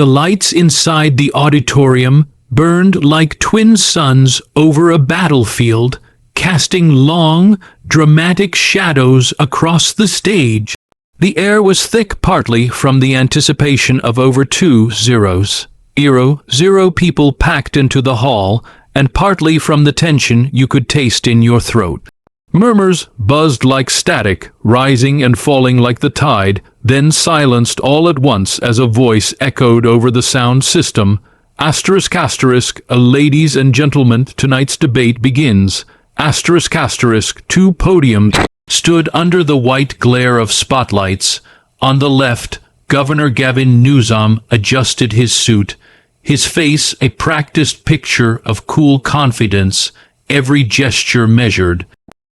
The lights inside the auditorium burned like twin suns over a battlefield, casting long, dramatic shadows across the stage. The air was thick partly from the anticipation of over 2-0 people packed into the hall, and partly from the tension you could taste in your throat. Murmurs buzzed like static, rising and falling like the tide, then silenced all at once as a voice echoed over the sound system. Asterisk asterisk, ladies and gentlemen, tonight's debate begins. Asterisk asterisk, 2 podiums stood under the white glare of spotlights. On the left, Governor Gavin Newsom adjusted his suit, his face a practiced picture of cool confidence, every gesture measured.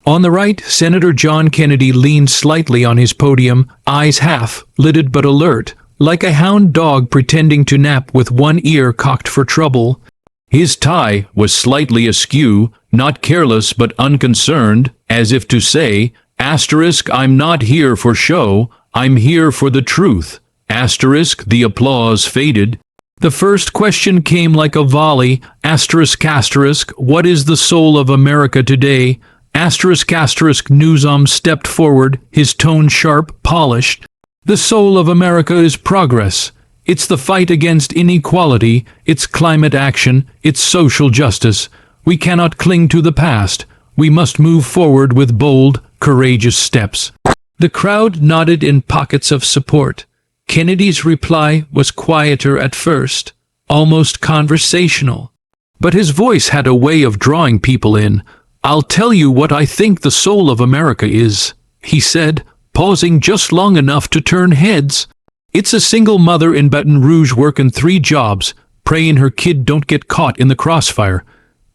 On the right, Senator John Kennedy leaned slightly on his podium, eyes half-lidded but alert, like a hound dog pretending to nap with one ear cocked for trouble. His tie was slightly askew, not careless but unconcerned, as if to say, asterisk, I'm not here for show, I'm here for the truth. Asterisk, the applause faded. The first question came like a volley. Asterisk asterisk, what is the soul of America today? Asterisk asterisk, Newsom stepped forward, his tone sharp, polished. The soul of America is progress. It's the fight against inequality, it's climate action, it's social justice. We cannot cling to the past. We must move forward with bold, courageous steps. The crowd nodded in pockets of support. Kennedy's reply was quieter at first, almost conversational. But his voice had a way of drawing people in. I'll tell you what I think the soul of America is, he said, pausing just long enough to turn heads. It's a single mother in Baton Rouge working 3 jobs, praying her kid don't get caught in the crossfire.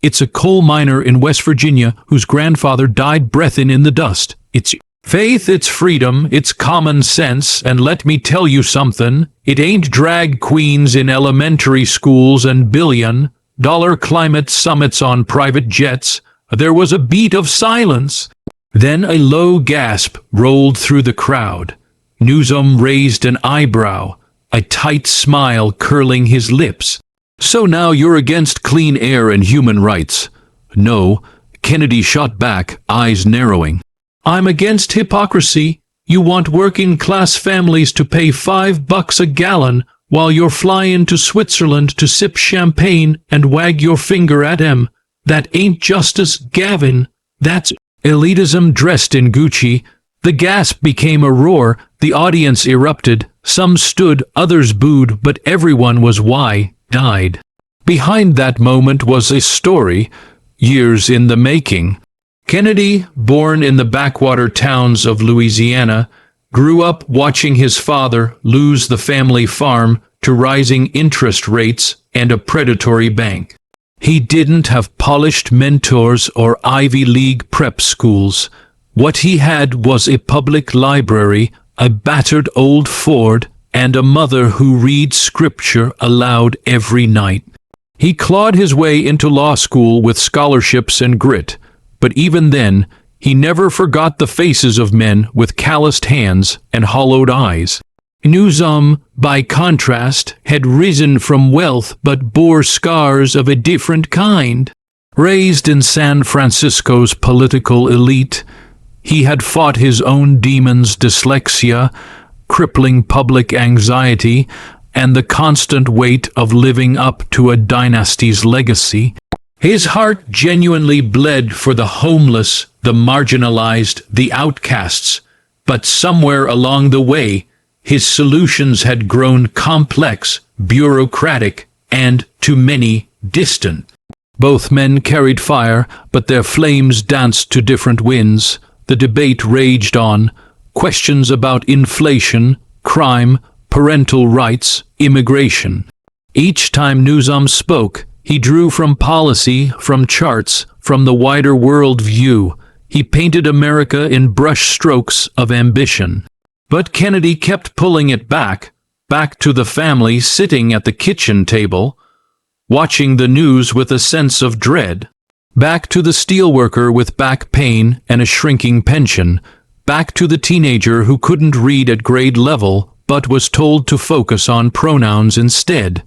It's a coal miner in West Virginia whose grandfather died breathing in the dust. It's faith, it's freedom, it's common sense, and let me tell you something, it ain't drag queens in elementary schools and billion-dollar climate summits on private jets. There was a beat of silence. Then a low gasp rolled through the crowd. Newsom raised an eyebrow, a tight smile curling his lips. So now you're against clean air and human rights? No, Kennedy shot back, eyes narrowing. I'm against hypocrisy. You want working-class families to pay $5 a gallon while you're flying to Switzerland to sip champagne and wag your finger at 'em. That ain't justice, Gavin. That's elitism dressed in Gucci. The gasp became a roar. The audience erupted. Some stood, others booed, but everyone was wide-eyed. Behind that moment was a story, years in the making. Kennedy, born in the backwater towns of Louisiana, grew up watching his father lose the family farm to rising interest rates and a predatory bank. He didn't have polished mentors or Ivy League prep schools. What he had was a public library, a battered old Ford, and a mother who reads scripture aloud every night. He clawed his way into law school with scholarships and grit, but even then, he never forgot the faces of men with calloused hands and hollowed eyes. Newsom, by contrast, had risen from wealth but bore scars of a different kind. Raised in San Francisco's political elite, he had fought his own demons, dyslexia, crippling public anxiety, and the constant weight of living up to a dynasty's legacy. His heart genuinely bled for the homeless, the marginalized, the outcasts, but somewhere along the way, his solutions had grown complex, bureaucratic, and, to many, distant. Both men carried fire, but their flames danced to different winds. The debate raged on. Questions about inflation, crime, parental rights, immigration. Each time Newsom spoke, he drew from policy, from charts, from the wider world view. He painted America in brush strokes of ambition. But Kennedy kept pulling it back to the family sitting at the kitchen table, watching the news with a sense of dread, back to the steelworker with back pain and a shrinking pension, back to the teenager who couldn't read at grade level but was told to focus on pronouns instead.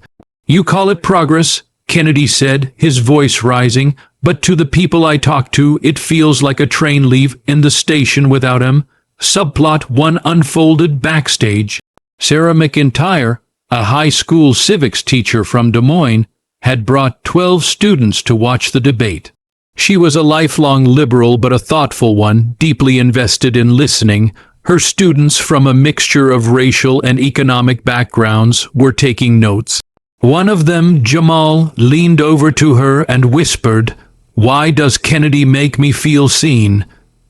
"You call it progress," Kennedy said, his voice rising, "but to the people I talk to, it feels like a train leave in the station without him." Subplot 1 unfolded backstage. Sarah McIntyre, a high school civics teacher from Des Moines, had brought 12 students to watch the debate. She was a lifelong liberal but a thoughtful one, deeply invested in listening. Her students from a mixture of racial and economic backgrounds were taking notes. One of them, Jamal, leaned over to her and whispered, "Why does Kennedy make me feel seen?"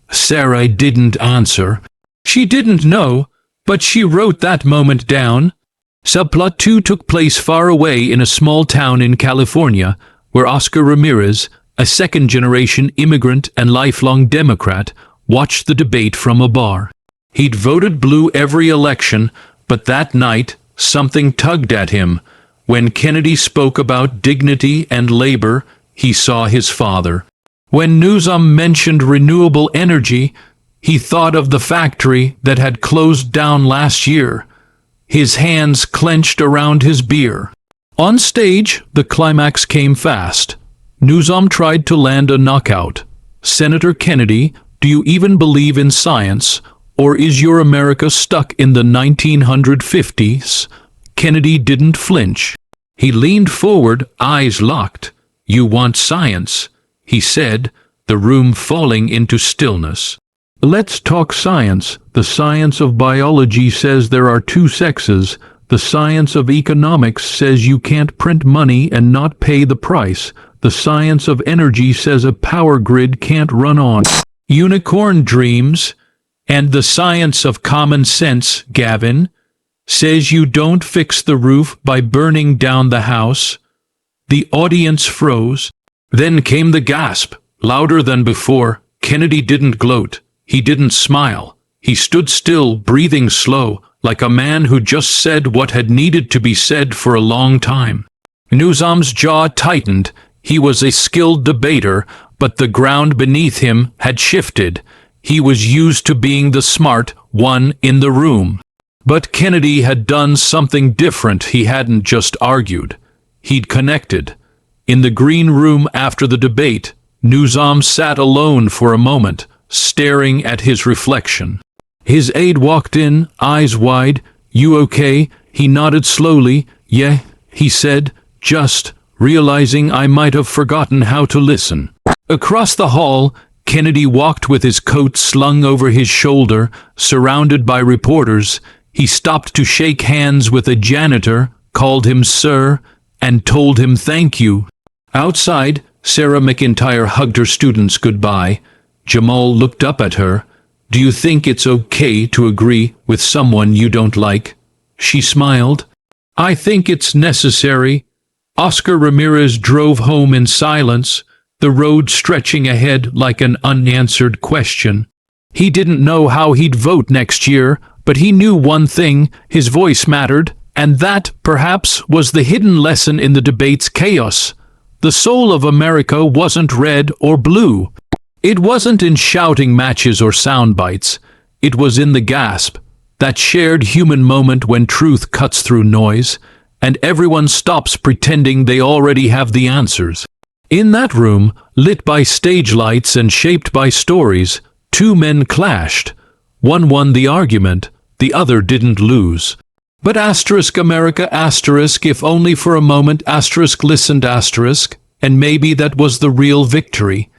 Sarah didn't answer. She didn't know, but she wrote that moment down. Subplot 2 took place far away in a small town in California, where Oscar Ramirez, a second-generation immigrant and lifelong Democrat, watched the debate from a bar. He'd voted blue every election, but that night something tugged at him. When Kennedy spoke about dignity and labor, he saw his father. When Newsom mentioned renewable energy, he thought of the factory that had closed down last year. His hands clenched around his beer. On stage, the climax came fast. Newsom tried to land a knockout. "Senator Kennedy, do you even believe in science, or is your America stuck in the 1950s? Kennedy didn't flinch. He leaned forward, eyes locked. "You want science," he said, the room falling into stillness. "Let's talk science. The science of biology says there are two sexes. The science of economics says you can't print money and not pay the price. The science of energy says a power grid can't run on unicorn dreams. And the science of common sense, Gavin, says you don't fix the roof by burning down the house." The audience froze. Then came the gasp, louder than before. Kennedy didn't gloat. He didn't smile. He stood still, breathing slow, like a man who just said what had needed to be said for a long time. Newsom's jaw tightened. He was a skilled debater, but the ground beneath him had shifted. He was used to being the smart one in the room. But Kennedy had done something different. He hadn't just argued. He'd connected. In the green room after the debate, Newsom sat alone for a moment, staring at his reflection. His aide walked in, eyes wide. "You okay?" He nodded slowly. "Yeah," he said, just realizing I might have forgotten how to listen. Across the hall, Kennedy walked with his coat slung over his shoulder, surrounded by reporters. He stopped to shake hands with a janitor, called him sir, and told him thank you. Outside, Sarah McIntyre hugged her students goodbye. Jamal looked up at her. "Do you think it's okay to agree with someone you don't like?" She smiled. "I think it's necessary." Oscar Ramirez drove home in silence, the road stretching ahead like an unanswered question. He didn't know how he'd vote next year, but he knew one thing: his voice mattered, and that, perhaps, was the hidden lesson in the debate's chaos. The soul of America wasn't red or blue. It wasn't in shouting matches or sound bites. It was in the gasp, that shared human moment when truth cuts through noise, and everyone stops pretending they already have the answers. In that room, lit by stage lights and shaped by stories, two men clashed. One won the argument, the other didn't lose. But America, if only for a moment, listened, and maybe that was the real victory.